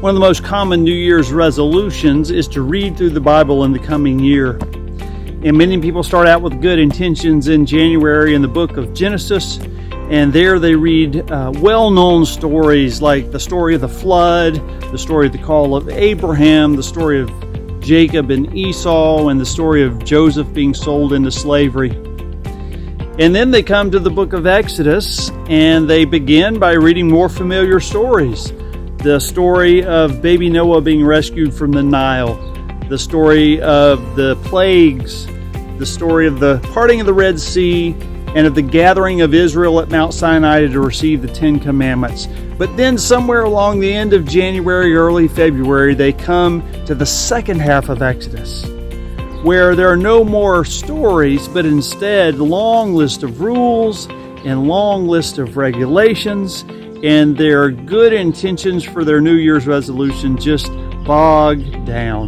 One of the most common New Year's resolutions is to read through the Bible in the coming year. And many people start out with good intentions in January in the book of Genesis, and there they read well-known stories like the story of the flood, the story of the call of Abraham, the story of Jacob and Esau, and the story of Joseph being sold into slavery. And then they come to the book of Exodus, and they begin by reading more familiar stories. The story of baby Noah being rescued from the Nile, the story of the plagues, the story of the parting of the Red Sea, and of the gathering of Israel at Mount Sinai to receive the Ten Commandments. But then somewhere along the end of January, early February, they come to the second half of Exodus, where there are no more stories, but instead long list of rules and long list of regulations, and their good intentions for their New Year's resolution just bogged down.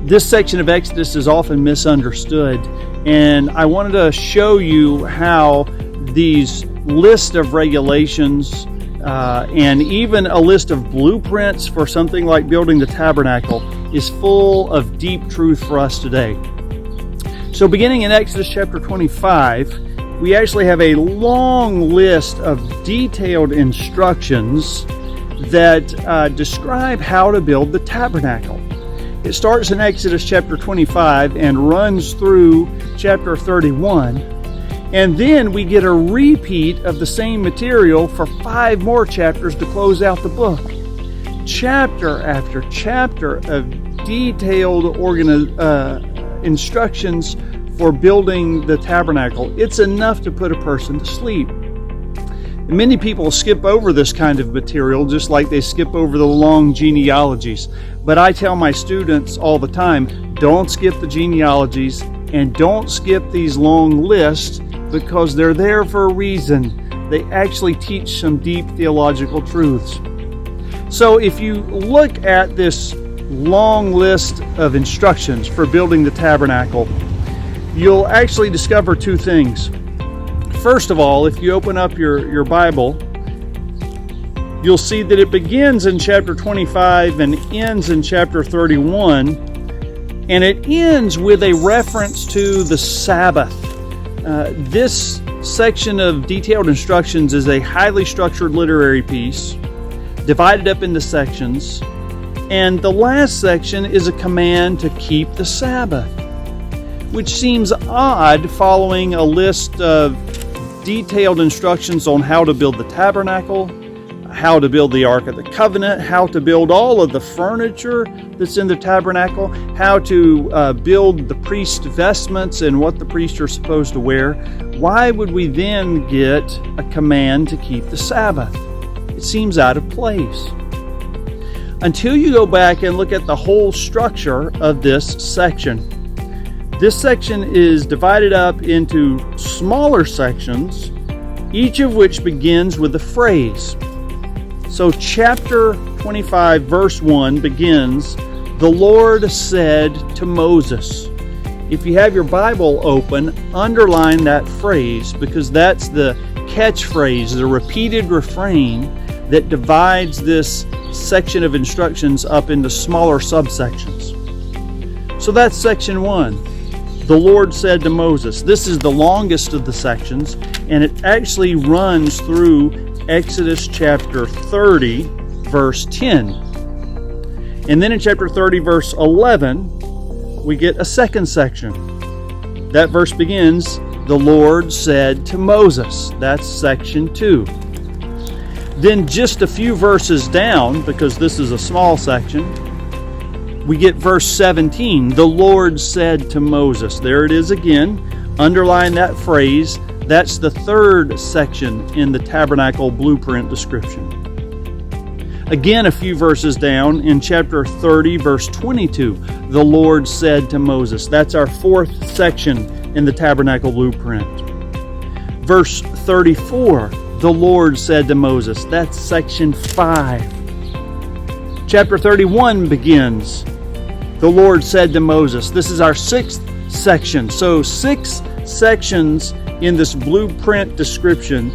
This section of Exodus is often misunderstood, and I wanted to show you how these list of regulations and even a list of blueprints for something like building the tabernacle is full of deep truth for us today. So beginning in Exodus chapter 25, we actually have a long list of detailed instructions that describe how to build the tabernacle. It starts in Exodus chapter 25 and runs through chapter 31. And then we get a repeat of the same material for 5 more chapters to close out the book. Chapter after chapter of detailed instructions for building the tabernacle. It's enough to put a person to sleep. Many people skip over this kind of material just like they skip over the long genealogies. But I tell my students all the time, don't skip the genealogies and don't skip these long lists because they're there for a reason. They actually teach some deep theological truths. So if you look at this long list of instructions for building the tabernacle, you'll actually discover 2 things. First of all, if you open up your Bible, you'll see that it begins in chapter 25 and ends in chapter 31, and it ends with a reference to the Sabbath. This section of detailed instructions is a highly structured literary piece, divided up into sections, and the last section is a command to keep the Sabbath, which seems odd following a list of detailed instructions on how to build the tabernacle, how to build the Ark of the Covenant, how to build all of the furniture that's in the tabernacle, how to build the priest's vestments and what the priests are supposed to wear. Why would we then get a command to keep the Sabbath? It seems out of place. Until you go back and look at the whole structure of this section. This section is divided up into smaller sections, each of which begins with a phrase. So chapter 25 verse 1 begins, "The Lord said to Moses." If you have your Bible open, underline that phrase because that's the catchphrase, the repeated refrain that divides this section of instructions up into smaller subsections. So that's section 1. The Lord said to Moses. This is the longest of the sections, and it actually runs through Exodus chapter 30, verse 10. And then in chapter 30, verse 11, we get a second section. That verse begins, "The Lord said to Moses." That's section 2. Then just a few verses down, because this is a small section, we get verse 17, "The Lord said to Moses." There it is again. Underline that phrase. That's the third section in the tabernacle blueprint description. Again, a few verses down in chapter 30, verse 22, "The Lord said to Moses." That's our fourth section in the tabernacle blueprint. Verse 34, "The Lord said to Moses." That's section 5. Chapter 31 begins, "The Lord said to Moses." This is our 6th section. So 6 sections in this blueprint description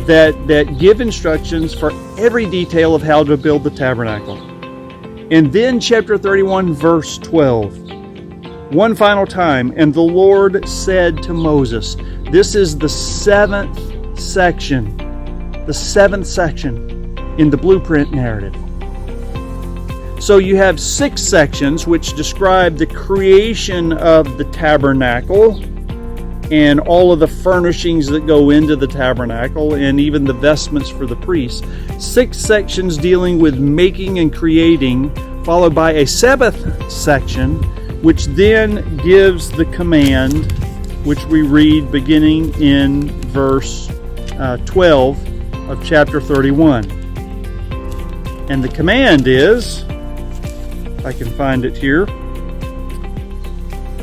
that give instructions for every detail of how to build the tabernacle. And then chapter 31, verse 12. One final time, and the Lord said to Moses, this is the seventh section in the blueprint narrative. So you have 6 sections which describe the creation of the tabernacle and all of the furnishings that go into the tabernacle and even the vestments for the priests. 6 sections dealing with making and creating, followed by a 7th section which then gives the command, which we read beginning in verse 12 of chapter 31. And the command is, if I can find it here,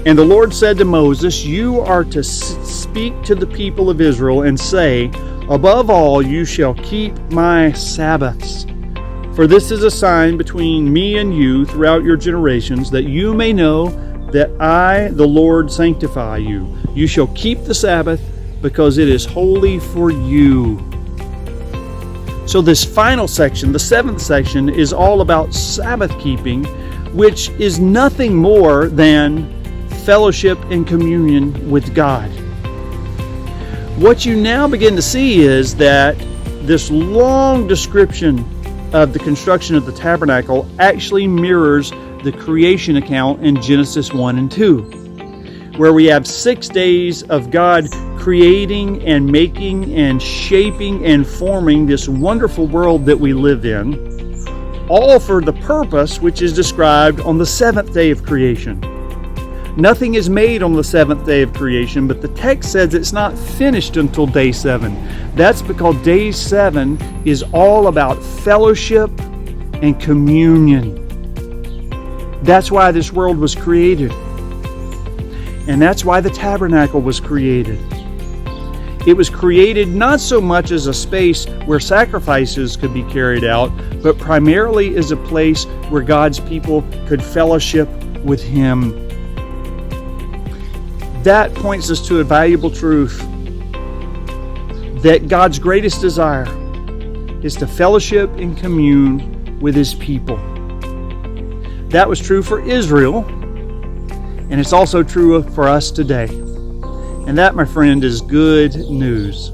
and the Lord said to Moses, you are to speak to the people of Israel and say, above all, you shall keep my Sabbaths. For this is a sign between me and you throughout your generations, that you may know that I, the Lord, sanctify you. You shall keep the Sabbath, because it is holy for you. So this final section, the 7th section, is all about Sabbath keeping, which is nothing more than fellowship and communion with God. What you now begin to see is that this long description of the construction of the tabernacle actually mirrors the creation account in Genesis 1 and 2, where we have 6 days of God creating and making and shaping and forming this wonderful world that we live in, all for the purpose which is described on the 7th day of creation. Nothing is made on the 7th day of creation, but the text says it's not finished until day 7. That's because day 7 is all about fellowship and communion. That's why this world was created. And that's why the tabernacle was created. It was created not so much as a space where sacrifices could be carried out, but primarily as a place where God's people could fellowship with Him. That points us to a valuable truth, that God's greatest desire is to fellowship and commune with His people. That was true for Israel, and it's also true for us today. And that, my friend, is good news.